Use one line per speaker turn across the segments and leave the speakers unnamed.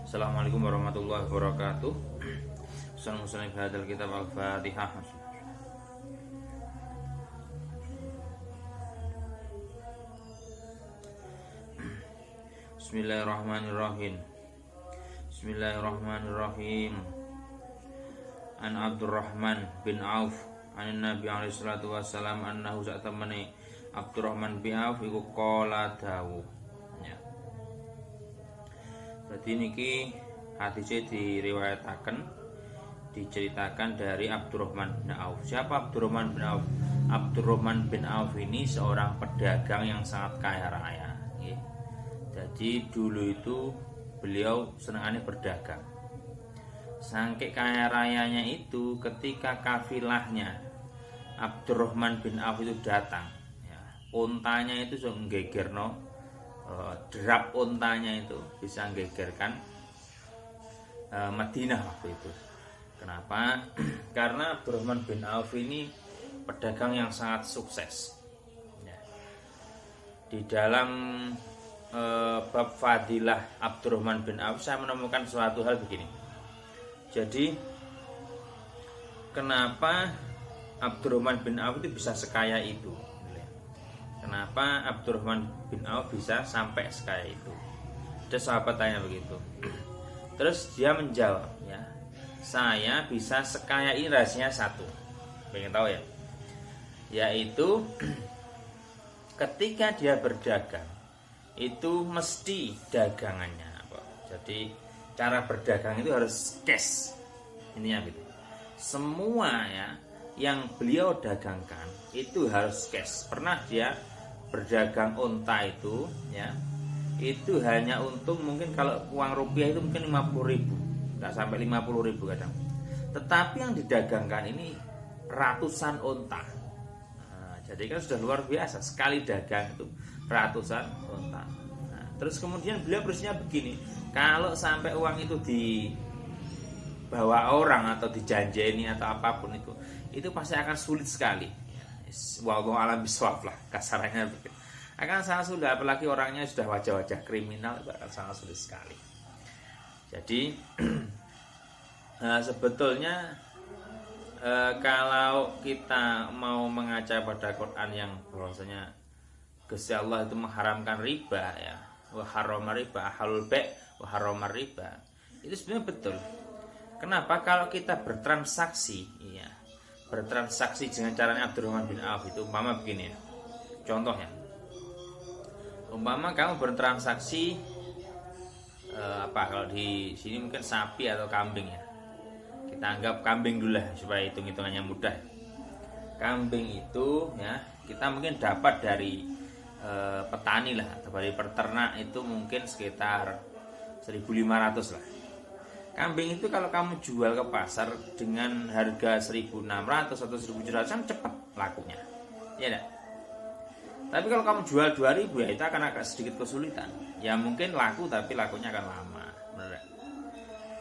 Assalamualaikum warahmatullahi wabarakatuh. Assalamualaikum warahmatullahi kitab Al-Fatihah. Bismillahirrahmanirrahim. Bismillahirrahmanirrahim. An Abdurrahman bin Auf an Nabi alaihi salatu wassalam annahu sa'tamani Abdurrahman bin Auf iku qala dawu. Ya. Berarti niki hadisnya diceritakan dari Abdurrahman bin Auf. Siapa Abdurrahman bin Auf? Abdurrahman bin Auf ini seorang pedagang yang sangat kaya raya. Jadi dulu itu beliau senangannya berdagang. Saking kaya rayanya itu, ketika kafilahnya Abdurrahman bin Auf itu datang, ya, untanya itu sudah menggegerno, derap untanya itu bisa menggegerkan Madinah waktu itu. Kenapa? Karena Abdurrahman bin Auf ini pedagang yang sangat sukses. Ya. Di dalam bab fadilah Abdurrahman bin Auf saya menemukan suatu hal begini. Jadi kenapa Abdurrahman bin Auf itu bisa sekaya itu? Kenapa Abdurrahman bin Auf bisa sampai sekaya itu? Ada sahabat tanya begitu. Terus dia menjawab, ya, saya bisa sekaya ini rahasianya satu. Pengen tahu ya? Yaitu ketika dia berdagang itu mesti dagangannya apa? Jadi cara berdagang itu harus cash. Intinya gitu. Semua ya yang beliau dagangkan itu harus cash. Pernah dia berdagang unta itu ya, itu hanya untung mungkin kalau uang rupiah itu mungkin 50.000, nggak sampai 50.000 kadang. Tetapi yang didagangkan ini ratusan unta. Nah, jadi kan sudah luar biasa, sekali dagang itu ratusan unta. Nah, terus kemudian beliau berusaha begini, kalau sampai uang itu dibawa orang atau dijanjeni atau apapun itu pasti akan sulit sekali. Wallahu a'lam bishawab lah kasarannya begitu. Akan sangat sulit, apalagi orangnya sudah wajah-wajah kriminal, itu akan sangat sulit sekali. Jadi sebetulnya kalau kita mau mengaca pada Quran yang bahwasanya Gusti Allah itu mengharamkan riba, ya, wa harrama riba, halul ba' wa harrama riba. Itu sebenarnya betul. Kenapa? Kalau kita bertransaksi, ya, bertransaksi dengan caranya Abdurrahman bin Auf itu umpama begini ya. Contohnya, umpama kamu bertransaksi kalau di sini mungkin sapi atau kambing ya. Kita anggap kambing dulu lah supaya hitung-hitungannya mudah. Kambing itu ya kita mungkin dapat dari petani lah atau dari peternak itu mungkin sekitar 1.500 lah. Kambing itu kalau kamu jual ke pasar dengan harga 1.600 atau 1.700 kan cepat lakunya, ya enggak? Tapi kalau kamu jual 2.000 ya itu akan agak sedikit kesulitan. Ya mungkin laku tapi lakunya akan lama, benar.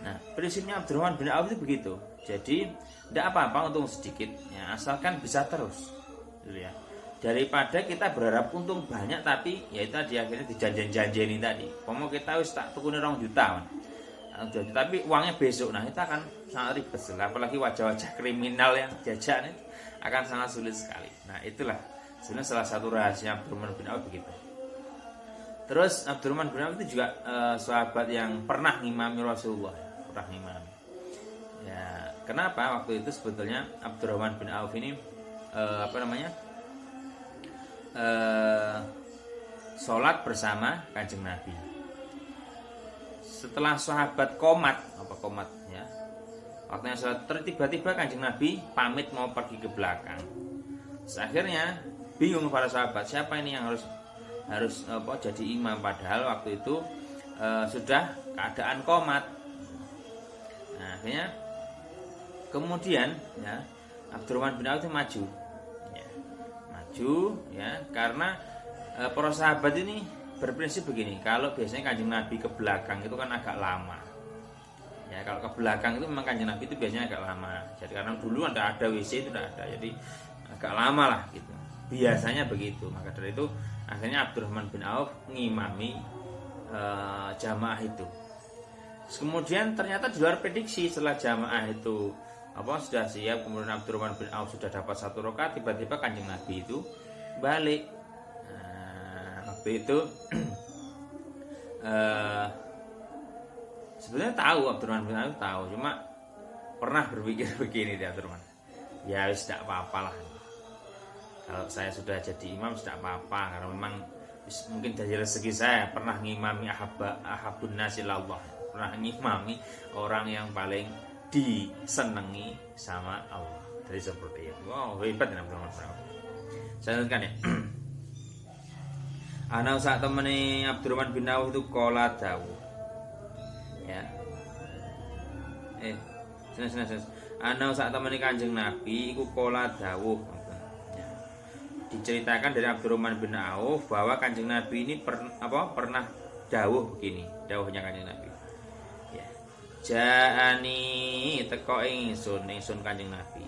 Nah, prinsipnya Abdurrahman bin Auf itu begitu. Jadi tidak apa-apa untung sedikit, ya asalkan bisa terus, gitu ya. Daripada kita berharap untung banyak tapi ya itu tadi akhirnya dijanjen-janjeni tadi. Pomo kita wis tak tukune 2 juta. Tapi uangnya besok, nah itu akan sangat ribet. Apalagi wajah-wajah kriminal yang jajan itu akan sangat sulit sekali. Nah itulah sebenarnya salah satu rahasia Abdurrahman bin Auf begitu. Terus Abdurrahman bin Auf itu juga sahabat yang pernah ngimami Rasulullah, pernah ngimami. Ya, kenapa waktu itu sebetulnya Abdurrahman bin Auf ini sholat bersama Kanjeng Nabi. Setelah sahabat komat ya, waktunya sholat, tiba-tiba Kanjeng Nabi pamit mau pergi ke belakang. Akhirnya bingung para sahabat, siapa ini yang harus jadi imam, padahal waktu itu sudah keadaan komat. Nah, akhirnya kemudian ya Abdurrahman bin Auf maju ya, karena para sahabat ini berprinsip begini, kalau biasanya Kanjeng Nabi ke belakang itu kan agak lama. Ya, kalau ke belakang itu memang Kanjeng Nabi itu biasanya agak lama. Jadi karena dulu ada WC itu tidak ada, jadi agak lama lah gitu. Biasanya begitu. Maka dari itu akhirnya Abdurrahman bin Auf ngimami jamaah itu. Kemudian ternyata di luar prediksi, setelah jamaah itu sudah siap, kemudian Abdurrahman bin Auf sudah dapat 1 rakaat, tiba-tiba Kanjeng Nabi itu balik. Waktu itu sebenarnya tahu, Abdurrahman bin Auf tahu, cuma pernah berpikir begini dia, Abdurrahman, ya wis tidak apa-apa lah, kalau saya sudah jadi imam tidak apa-apa, karena memang mungkin dari rezeki saya pernah ngimami ahabun nasilallah, pernah ngimami orang yang paling disenangi sama Allah. Jadi seperti itu. Wow, hebat ya Abdurrahman bin Auf. Saya lanjutkan ya. Ana sak temene Abdurrahman bin Auf itu kala dawuh. Ya. Sini. Ana sak temene Kanjeng Nabi iku kala dawuh. Ya. Diceritakan dari Abdurrahman bin Auf bahwa Kanjeng Nabi ini pernah dawuh begini, dawuhnya Kanjeng Nabi. Ya. Ja'ani teko ingsun Kanjeng Nabi.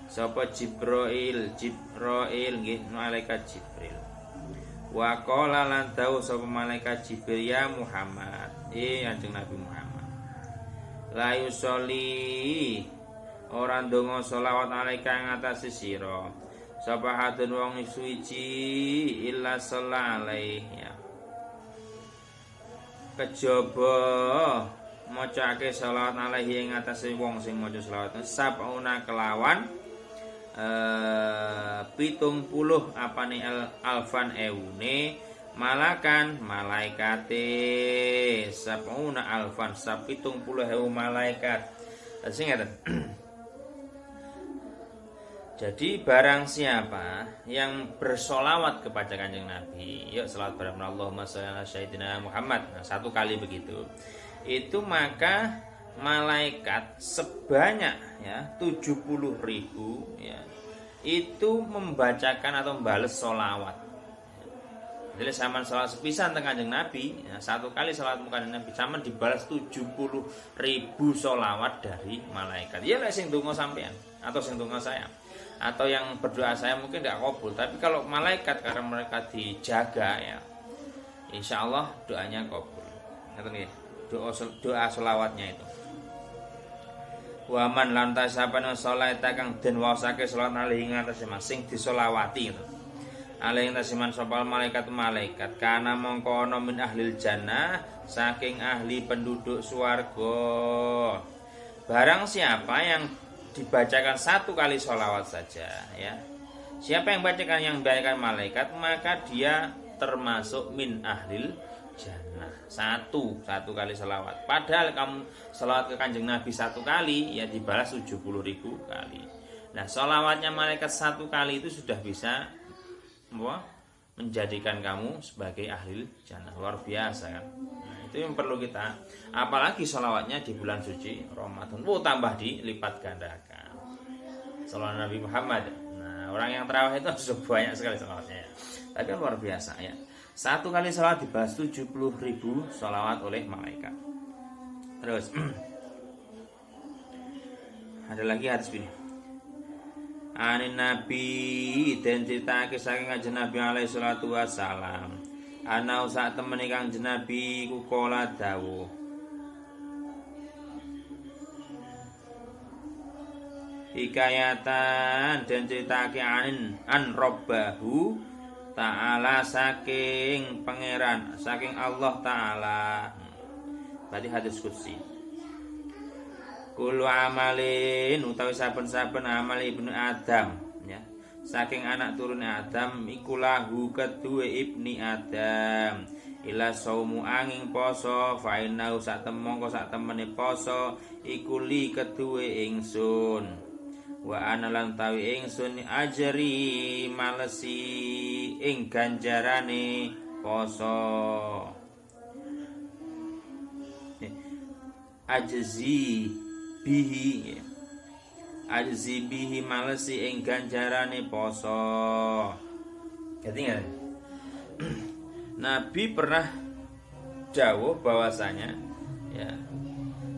Sapa Jibril nggih malaikat Jibril. Wa qala lan dawuh sapa malaikat Jibril, ya Muhammad, Kanjeng Nabi Muhammad, la yusolli ora ndonga selawat alaika ing atase sira sapa hadun wong suci illa sallalaihi, ya, kejaba macake selawat alaihi ing atase wong sing maca selawat sabuna kelawan 70 apane alfan eune malakan malaikate sabuna alfan 70.000 malaikat. Sing ngaten. Jadi barang siapa yang bersolawat kepada Kanjeng Nabi, yuk selawat bareng Allahumma sholli ala sayyidina Muhammad, nah, 1 kali begitu, itu maka malaikat sebanyak ya 70.000 ya itu membacakan atau membales solawat. Jadi zaman solawat sepisan teng Kanjeng Nabi, ya, 1 kali solawat Kanjeng Nabi sama dibalas 70.000 solawat dari malaikat. Ya lek sing donga sampean atau sing donga saya atau yang berdoa saya mungkin tidak kabul, tapi kalau malaikat karena mereka dijaga ya, insya Allah doanya kabul. Ngerti nggih? Doa solawatnya itu. Waman lantas sapane salata kang den wasake salat alih ing atase masing disolawati gitu. Alih ing atase sapa malaikat kana mongko ana min ahlil jannah saking ahli penduduk swarga. Barang siapa yang dibacakan 1 kali sholawat saja ya, siapa yang bacakan malaikat maka dia termasuk min ahlil jannah. Satu kali selawat. Padahal kamu selawat ke Kanjeng Nabi 1 kali ya dibalas 70.000 kali. Nah, selawatnya malaikat 1 kali itu sudah bisa menjadikan kamu sebagai ahli jannah. Luar biasa kan. Nah, itu yang perlu kita, apalagi selawatnya di bulan suci Ramadan. Tambah dilipat gandakan. Salawat Nabi Muhammad. Nah, orang yang tarawih itu sudah banyak sekali selawatnya ya. Tapi kan luar biasa ya. 1 kali salat dibahas 70.000 salawat oleh malaikat. Terus ada lagi hadis ini. Anin Nabi dan ceritake saking Kanjeng Nabi alaihi salatu wasalam. Ana sak temene Kanjeng Nabi ku kala dawuh. Hikayatan dan ceritake an robbahu ta'ala saking pangeran, saking Allah Ta'ala. Berarti hadis qudsi. Kullu amalin utawi saben-saben amal ibnu Adam ya. Saking anak turun Adam iku lahu kedue ibni Adam. Ila saumu angin poso fa innahu sak temene poso iku li kedue ingsun. Wa ana lan tawi ingsun ajri malesi ing ganjarane poso. Ajzi bihi malesi ing ganjarane poso. Jadi nggak? Nabi pernah dawuh bahwasanya ya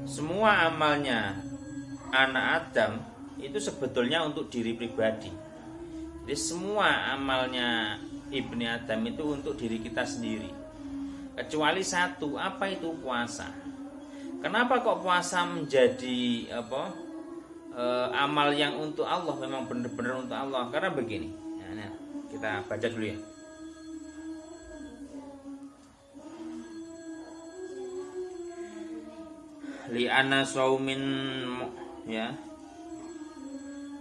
semua amalnya anak Adam itu sebetulnya untuk diri pribadi. Jadi semua amalnya Ibni Adam itu untuk diri kita sendiri. Kecuali 1, apa itu puasa. Kenapa kok puasa menjadi amal yang untuk Allah, memang benar-benar untuk Allah? Karena begini. Nah, kita baca dulu ya. Li anna saumin ya.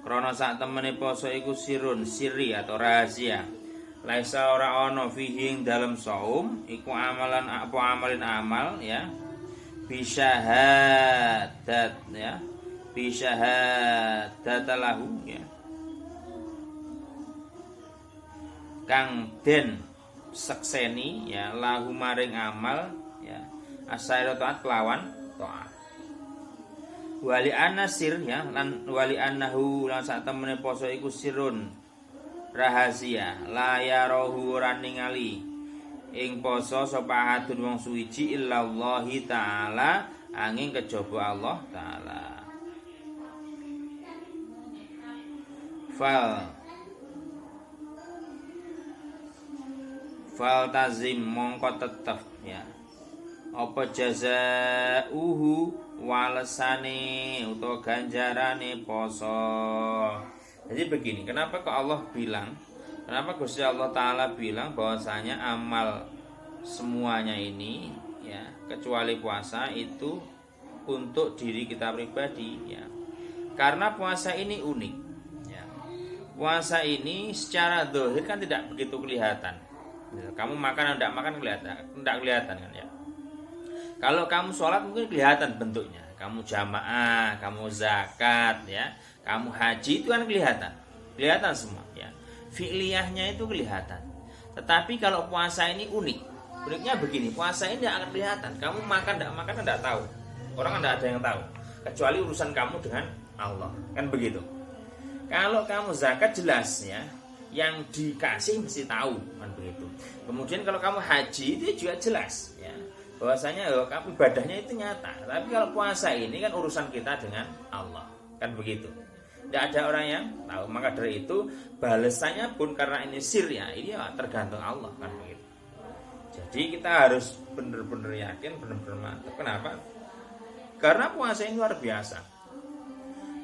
Krana sak temene poso iku siri atau rahasia. Laisa ora ana fihi ing dalem saum iku amalan amalin amal ya. Bisyahadat ya. Bisyahadat lahu ya. Kang den sekseni ya lahu maring amal ya. Asaira taat kelawan taat. Wali anasir ya lan wali annahu lan sak temene poso iku sirun rahasia la yarahu ora ningali ing poso sapa adun wong suwiji illallahi taala angin kejaba Allah taala. Fal tazim mongko tetep ya apa jazauhu walesane utawa ganjarane poso. Jadi begini, kenapa kok Allah bilang, kenapa Gusti Allah Ta'ala bilang bahwasanya amal semuanya ini ya kecuali puasa itu untuk diri kita pribadi ya. Karena puasa ini unik ya. Puasa ini secara zahir kan tidak begitu kelihatan. Kamu makan atau tidak makan tidak kelihatan kan ya. Kalau kamu sholat mungkin kelihatan bentuknya. Kamu jamaah, kamu zakat ya, kamu haji itu kan kelihatan semua ya. Fi'liyahnya itu kelihatan. Tetapi kalau puasa ini unik. Uniknya begini, puasa ini tidak akan kelihatan. Kamu makan tidak makan tidak tahu. Orang tidak ada yang tahu. Kecuali urusan kamu dengan Allah. Kan begitu. Kalau kamu zakat jelas ya, yang dikasih mesti tahu kan begitu. Kemudian kalau kamu haji itu juga jelas ya. Bahwasanya kamu ibadahnya itu nyata. Tapi kalau puasa ini kan urusan kita dengan Allah. Kan begitu. Tidak ada orang yang tahu. Maka dari itu balasannya pun karena ini sir ya, ini ya tergantung Allah kan begitu. Jadi kita harus benar-benar yakin, benar-benar mantap. Kenapa? Karena puasa ini luar biasa.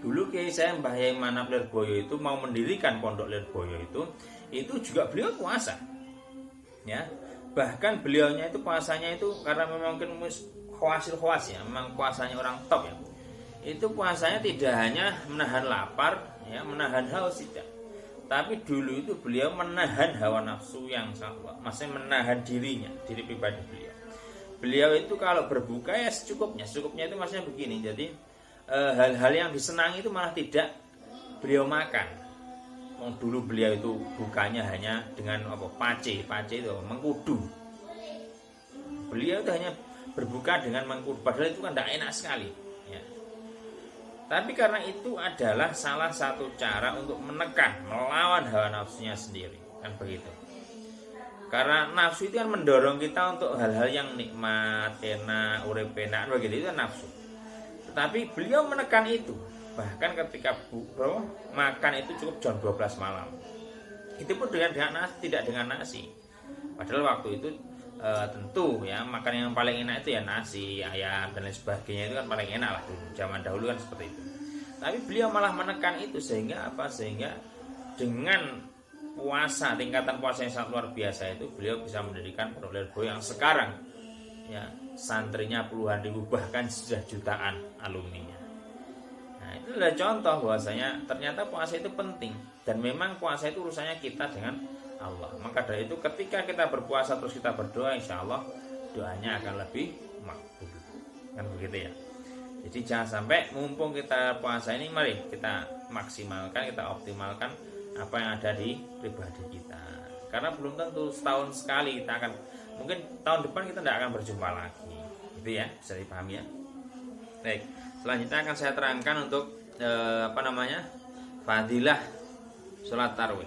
Dulu Kiai saya Mbah Yai Manap Lirboyo itu mau mendirikan pondok Lirboyo itu juga beliau puasa. Ya. Bahkan beliaunya itu puasanya itu karena memang mungkin khawas ya, memang puasanya orang top ya. Itu puasanya tidak hanya menahan lapar ya, menahan haus tidak. Tapi dulu itu beliau menahan hawa nafsu yang sangat, maksudnya menahan diri pribadi beliau. Beliau itu kalau berbuka ya secukupnya itu maksudnya begini. Jadi hal-hal yang disenangi itu malah tidak beliau makan. Dulu beliau itu bukanya hanya dengan pace itu mengkudu. Beliau itu hanya berbuka dengan mengkudu, padahal itu kan tidak enak sekali ya. Tapi karena itu adalah salah satu cara untuk menekan, melawan hawa nafsunya sendiri kan begitu. Karena nafsu itu kan mendorong kita untuk hal-hal yang nikmat, enak, urip enak begitu, itu kan nafsu. Tetapi beliau menekan itu. Bahkan ketika makan itu cukup jam 12 malam. Itu pun dengan nasi, tidak dengan nasi. Padahal waktu itu tentu ya makan yang paling enak itu ya nasi, ayam dan lain sebagainya itu kan paling enak lah dulu. Zaman dahulu kan seperti itu. Tapi beliau malah menekan itu sehingga dengan tingkatan puasa yang sangat luar biasa itu beliau bisa mendirikan pondok Lirboyo yang sekarang ya santrinya puluhan ribu bahkan sudah jutaan alumninya. Itu adalah contoh bahwasanya ternyata puasa itu penting dan memang puasa itu urusannya kita dengan Allah. Maka dari itu ketika kita berpuasa terus kita berdoa, insya Allah doanya akan lebih makbul. Kan begitu ya. Jadi jangan sampai mumpung kita puasa ini, mari kita maksimalkan, kita optimalkan apa yang ada di pribadi kita. Karena belum tentu setahun sekali kita akan, mungkin tahun depan kita tidak akan berjumpa lagi. Itu ya, bisa dipahami ya. Baik. Selanjutnya akan saya terangkan untuk fadilah sholat tarawih.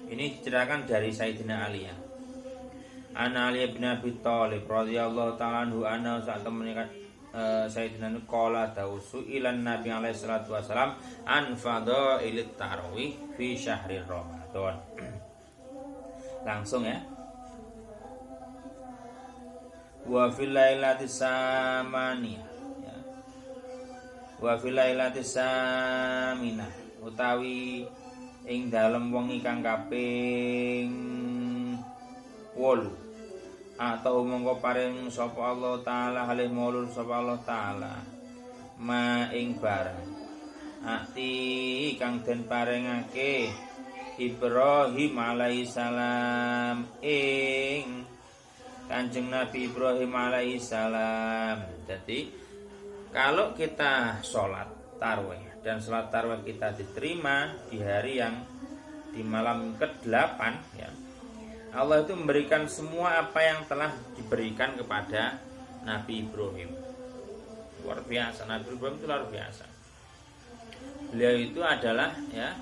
Ini diceritakan dari Sayyidina Ali ya. Ana Ali bin Abi Thalib radhiyallahu ta'ala anhu anna saat menikah Sayyidina qala tausu ilan Nabi alaihi salatu wasalam an fadailit tarawih fi syahri Ramadan. Langsung ya. Wa fil lailati samaniyah ya. Wa fil lailati saminah utawi ing dalem wengi kang kaping 8 atau mongko paring sapa Allah taala halih maulur sapa Allah taala ma ing barang ati kang den paringake Ibrahim alaihissalam ing Kanjeng Nabi Ibrahim alaihissalam. Jadi kalau kita sholat tarawih dan sholat tarawih kita diterima di hari yang di malam ke-8 ya, Allah itu memberikan semua apa yang telah diberikan kepada Nabi Ibrahim. Luar biasa, Nabi Ibrahim itu luar biasa. Beliau itu adalah ya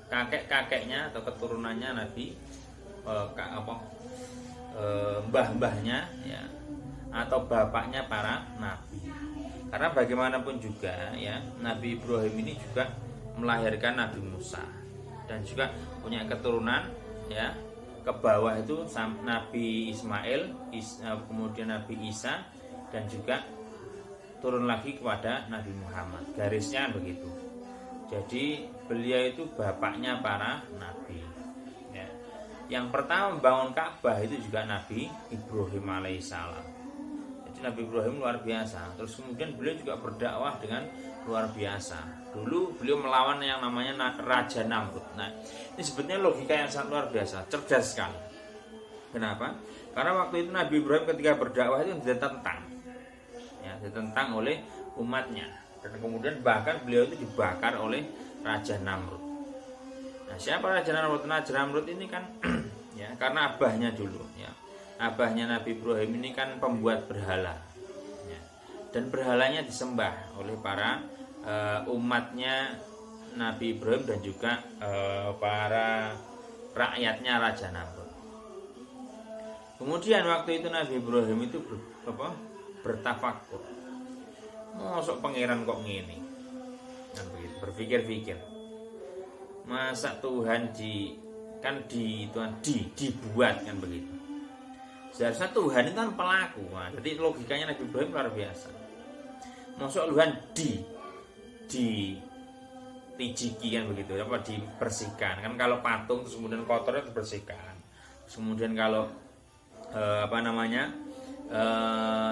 kakek-kakeknya atau keturunannya Nabi mbah-mbahnya ya, atau bapaknya para nabi. Karena bagaimanapun juga ya, Nabi Ibrahim ini juga melahirkan Nabi Musa dan juga punya keturunan ya, ke bawah itu Nabi Ismail, kemudian Nabi Isa, dan juga turun lagi kepada Nabi Muhammad. Garisnya begitu. Jadi beliau itu bapaknya para nabi ya. Yang pertama membangun Ka'bah itu juga Nabi Ibrahim alaihissalam. Jadi Nabi Ibrahim luar biasa. Terus kemudian beliau juga berdakwah dengan luar biasa. Dulu beliau melawan yang namanya Raja Namrud. Nah, ini sebetulnya logika yang sangat luar biasa, cerdas sekali. Kenapa? Karena waktu itu Nabi Ibrahim ketika berdakwah itu ditentang, ya, ditentang oleh umatnya. Dan kemudian bahkan beliau itu dibakar oleh Raja Namrud. Nah, siapa Raja Namrud? Raja Namrud ini kan, ya, karena abahnya dulu, ya, abahnya Nabi Ibrahim ini kan pembuat berhala, ya, dan berhalanya disembah oleh para umatnya Nabi Ibrahim dan juga para rakyatnya Raja Namrud. Kemudian waktu itu Nabi Ibrahim itu bertafakur, mosok pangeran kok ngene, kan begitu, berpikir-pikir, masa Tuhan dibuat kan begitu. Seharusnya Tuhan itu kan pelaku. Nah, jadi logikanya Nabi Ibrahim luar biasa. Mosok Tuhan ditijiki kan begitu, apa dibersihkan kan, kalau patung terus kemudian kotor itu dibersihkan, terus kemudian kalau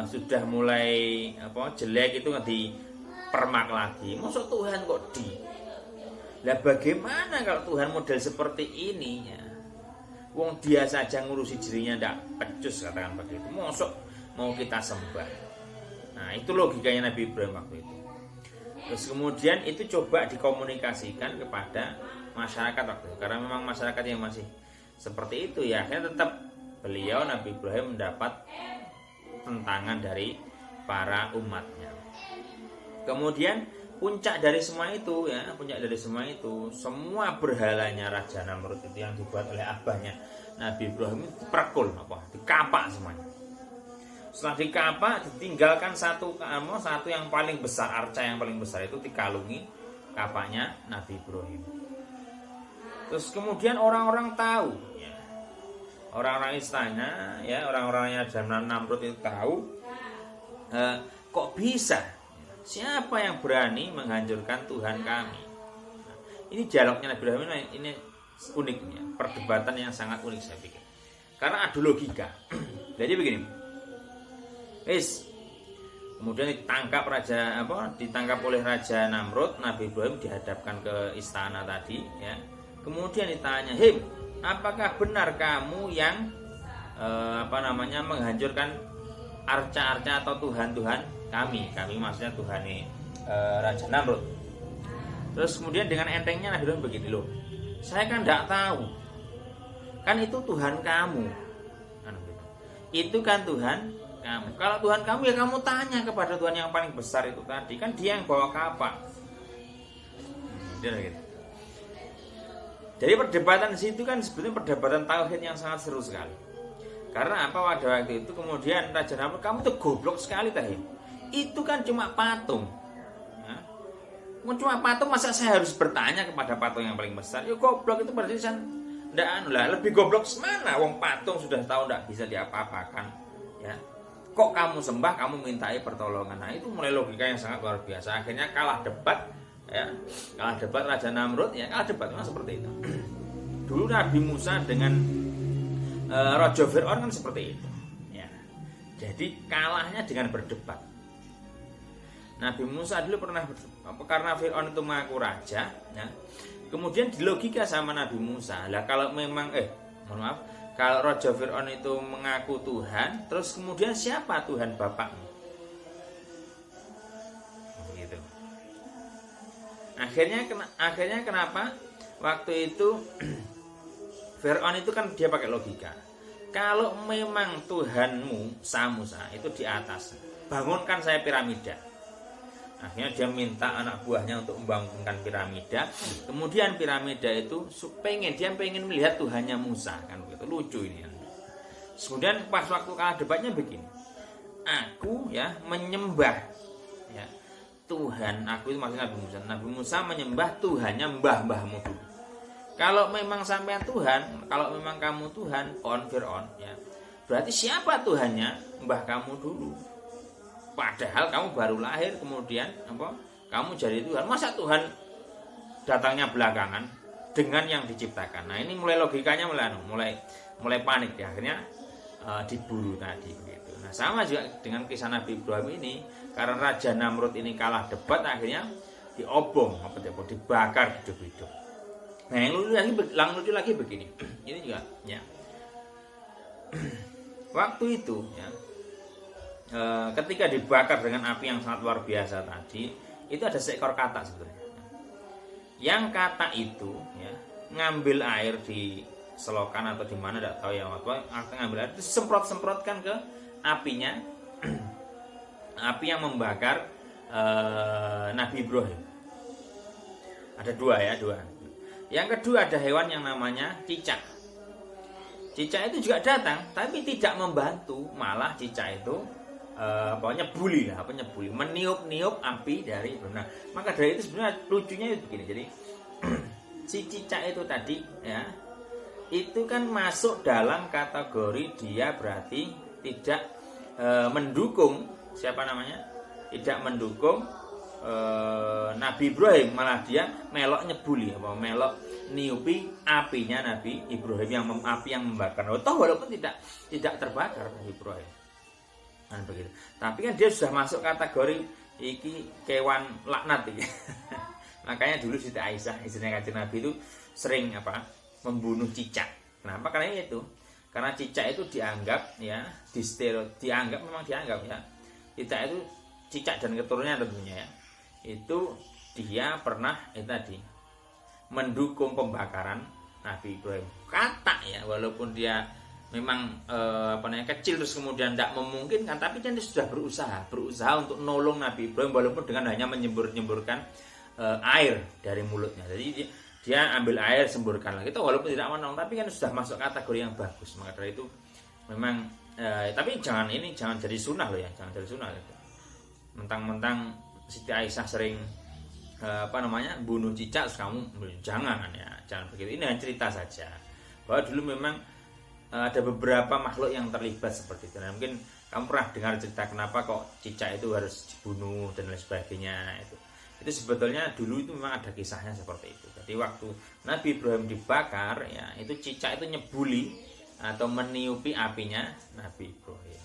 sudah mulai jelek itu dipermak lagi. Maksud Tuhan kok lah bagaimana kalau Tuhan model seperti ini ya? Wong dia saja ngurusi dirinya ndak pecus, katakan begitu. Maksud mau kita sembah. Nah, itu logikanya Nabi Ibrahim waktu itu. Terus kemudian itu coba dikomunikasikan kepada masyarakat waktu itu, karena memang masyarakat yang masih seperti itu ya, akhirnya tetap beliau Nabi Ibrahim mendapat tentangan dari para umatnya. Kemudian puncak dari semua itu ya, semua berhalanya Raja Namrud itu yang dibuat oleh abahnya Nabi Ibrahim itu diperkul, dikapak semuanya. Setelah dikapak ditinggalkan satu yang paling besar, arca yang paling besar itu dikalungi kapaknya Nabi Ibrahim. Terus kemudian orang-orang tahu ya, orang-orang istana ya, orang-orangnya Raja Namrud itu tahu, kok bisa, siapa yang berani menghancurkan Tuhan kami. Nah, ini dialognya Nabi Ibrahim ini uniknya, perdebatan yang sangat unik saya pikir, karena adu logika. Jadi begini, kemudian ditangkap oleh Raja Namrud. Nabi Ibrahim dihadapkan ke istana tadi ya. Kemudian ditanya, apakah benar kamu yang menghancurkan arca-arca atau tuhan-tuhan kami maksudnya Tuhan Raja Namrud. Terus kemudian dengan entengnya Nabi Ibrahim begini, loh, saya kan tidak tahu, kan itu Tuhan kamu, itu kan Tuhan kamu. Kalau Tuhan kamu ya kamu tanya kepada Tuhan yang paling besar itu tadi, kan dia yang bawa kapak. Gitu. Jadi perdebatan di situ kan sebetulnya perdebatan tauhid yang sangat seru sekali. Karena apa, pada waktu itu kemudian Raja Namrud, kamu tuh goblok sekali tadi. Itu kan cuma patung. Ya. cuma patung, masa saya harus bertanya kepada patung yang paling besar? Ya goblok, itu berarti saya ndak anu lah, lebih goblok semana wong patung sudah tahu ndak bisa diapa-apakan, ya. Kok kamu sembah, kamu mintai pertolongan. Nah, itu mulai logika yang sangat luar biasa. Akhirnya kalah debat, ya. Kalah debat Raja Namrud, ya, kalah debat memang seperti itu. Dulu Nabi Musa dengan Raja Fir'aun kan seperti itu, ya. Jadi kalahnya dengan berdebat. Nabi Musa dulu pernah karena Fir'aun itu mengaku raja, ya. Kemudian dilogika sama Nabi Musa. Lah kalau memang mohon maaf, kalau Raja Fir'aun itu mengaku Tuhan, terus kemudian siapa Tuhan bapakmu? Begitu. Akhirnya kenapa? Waktu itu Fir'aun itu kan dia pakai logika. Kalau memang Tuhanmu Musa itu di atas, bangunkan saya piramida. Akhirnya dia minta anak buahnya untuk membangunkan piramida. Kemudian piramida itu dia pengen melihat Tuhannya Musa, kan begitu. Lucu ini kan. Kemudian pas waktu kalah debatnya begini. Aku ya menyembah, ya, Tuhan aku, itu maksudnya Nabi Musa. Nabi Musa menyembah Tuhannya mbah-mbahmu dulu. Kalau memang sampean Tuhan, kalau memang kamu Tuhan, Fir'aun, ya, berarti siapa Tuhannya mbah kamu dulu? Padahal kamu baru lahir, kemudian kamu jadi Tuhan. Masa Tuhan datangnya belakangan dengan yang diciptakan? Nah, ini mulai logikanya mulai panik ya. Akhirnya diburu tadi begitu. Nah, sama juga dengan kisah Nabi Ibrahim ini, karena Raja Namrud ini kalah debat, akhirnya diobong, dibakar hidup-hidup. Nah, yang lucu lagi begini. Ini juga, ya. Waktu itu, ya, ketika dibakar dengan api yang sangat luar biasa tadi, itu ada seekor katak sebenarnya. Yang katak itu, ya, ngambil air di selokan atau di mana tidak tahu ya, ngambil air itu semprot-semprotkan ke apinya, api yang membakar Nabi Ibrahim. Ada dua. Yang kedua ada hewan yang namanya cicak. Cicak itu juga datang, tapi tidak membantu, malah cicak itu nyebuli, meniup-niup api dari Ibrahim. Nah, maka dari itu sebenarnya lucunya itu begini. Jadi si cicak itu tadi, ya, itu kan masuk dalam kategori dia berarti tidak mendukung siapa namanya? Tidak mendukung Nabi Ibrahim, malah dia melok nyebuli, melok niupi apinya Nabi Ibrahim api yang membakar. Toh walaupun tidak terbakar Nabi Ibrahim. Nah, begitu. Tapi kan dia sudah masuk kategori iki kewan laknat iki. Makanya dulu Siti Aisyah, istrinya Kanjeng Nabi itu sering membunuh cicak. Kenapa? Karena itu. Karena cicak itu dianggap ya, memang dianggap ya. Cicak dan keturunannya tentunya ya. Itu dia pernah tadi mendukung pembakaran Nabi Ibrahim. Katak ya, walaupun dia memang kecil terus kemudian tidak memungkinkan, tapi dia sudah berusaha untuk nolong Nabi Ibrahim walaupun dengan hanya menyemburkan air dari mulutnya. Jadi dia ambil air, semburkan lagi itu walaupun tidak menolong, tapi kan sudah masuk kategori yang bagus. Maka dari itu memang tapi jangan jadi sunnah loh ya, jangan jadi sunnah itu. Mentang-mentang Siti Aisyah sering bunuh cicak, terus kamu jangan begitu. Ini hanya cerita saja bahwa dulu memang ada beberapa makhluk yang terlibat seperti itu. Nah, mungkin kamu pernah dengar cerita kenapa kok cicak itu harus dibunuh dan lain sebagainya. Itu sebetulnya dulu itu memang ada kisahnya seperti itu. Jadi waktu Nabi Ibrahim dibakar, ya, itu cicak itu nyebuli atau meniupi apinya Nabi Ibrahim.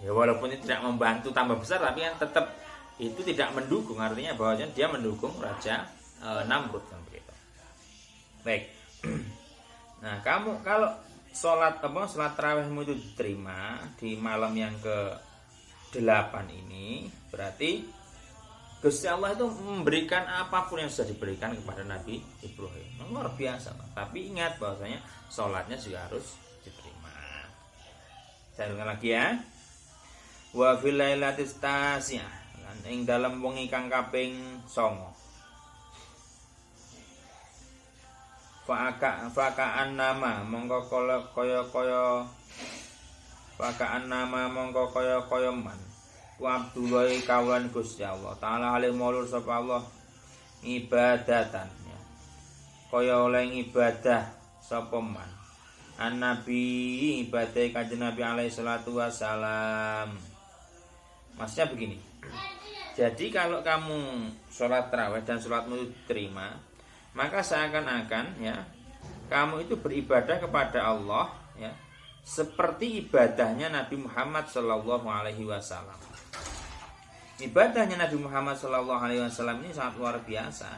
Ya, walaupun itu tidak membantu tambah besar, tapi kan tetap itu tidak mendukung, artinya bahwa dia mendukung Raja Namrud kan begitu. Baik. Nah, kamu kalau sholat tarawihmu itu diterima di malam yang ke-8 ini, berarti Gusti Allah itu memberikan apapun yang sudah diberikan kepada Nabi Ibrahim. Luar biasa. Tapi ingat bahwasanya sholatnya juga harus diterima. Saya ulang lagi ya. Wa fil lailatis tasiyah, lan ing dalem wengi kang kaping 9. Fakaan nama mongko kaya man wa Abdullah kawan Gusti Allah taala alih maulur sapa Allah ibadatan ya. Kaya oleh ibadah sapa man an nabi ibadah kanjeng Nabi alaihi salatu wasalam. Maksudnya begini. Jadi kalau kamu sholat tarawih dan sholatmu diterima, maka seakan-akan ya kamu itu beribadah kepada Allah ya seperti ibadahnya Nabi Muhammad Shallallahu Alaihi Wasallam. Ibadahnya Nabi Muhammad Shallallahu Alaihi Wasallam ini sangat luar biasa.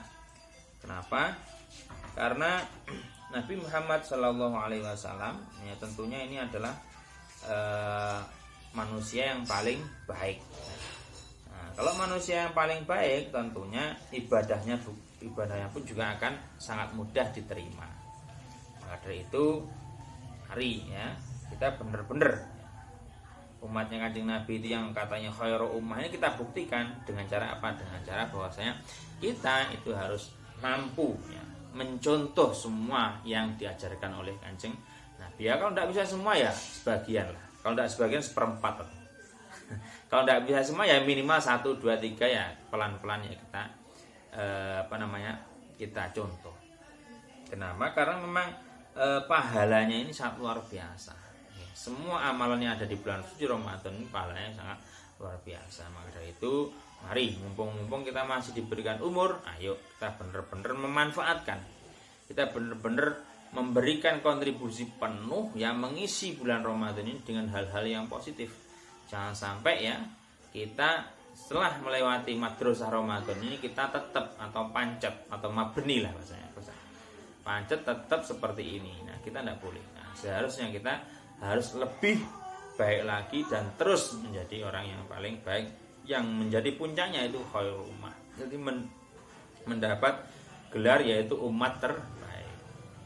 Kenapa? Karena Nabi Muhammad Shallallahu Alaihi Wasallam ya tentunya ini adalah manusia yang paling baik. Kalau manusia yang paling baik tentunya ibadahnya pun juga akan sangat mudah diterima. Maka dari itu mari ya kita benar-benar umatnya Kanjeng Nabi itu yang katanya khairu ummah ini kita buktikan dengan cara apa? Dengan cara bahwasanya kita itu harus mampu ya, mencontoh semua yang diajarkan oleh Kanjeng Nabi. Ya kalau tidak bisa semua ya sebagian lah. Kalau tidak sebagian seperempat. Kalau tidak bisa semua ya minimal 1, 2, 3 ya pelan-pelan ya kita kita contoh. Kenapa? Karena memang pahalanya ini sangat luar biasa. Ya, semua amalan yang ada di bulan suci Ramadan ini pahalanya sangat luar biasa. Maka dari itu mari mumpung kita masih diberikan umur, ayo kita benar-benar memanfaatkan. Kita benar-benar memberikan kontribusi penuh yang mengisi bulan Ramadan ini dengan hal-hal yang positif. Jangan sampai ya kita setelah melewati madrasah Ramadan ini kita tetap atau pancet atau mabni lah bahasanya. Pancet tetap seperti ini. Nah, kita tidak boleh. Nah, seharusnya kita harus lebih baik lagi dan terus menjadi orang yang paling baik yang menjadi puncaknya itu khairul ummah. Jadi mendapat gelar yaitu umat terbaik.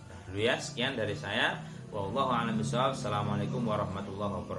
Nah, dulu ya sekian dari saya. Wallahu a'lam bishawab. Assalamualaikum warahmatullahi wabarakatuh.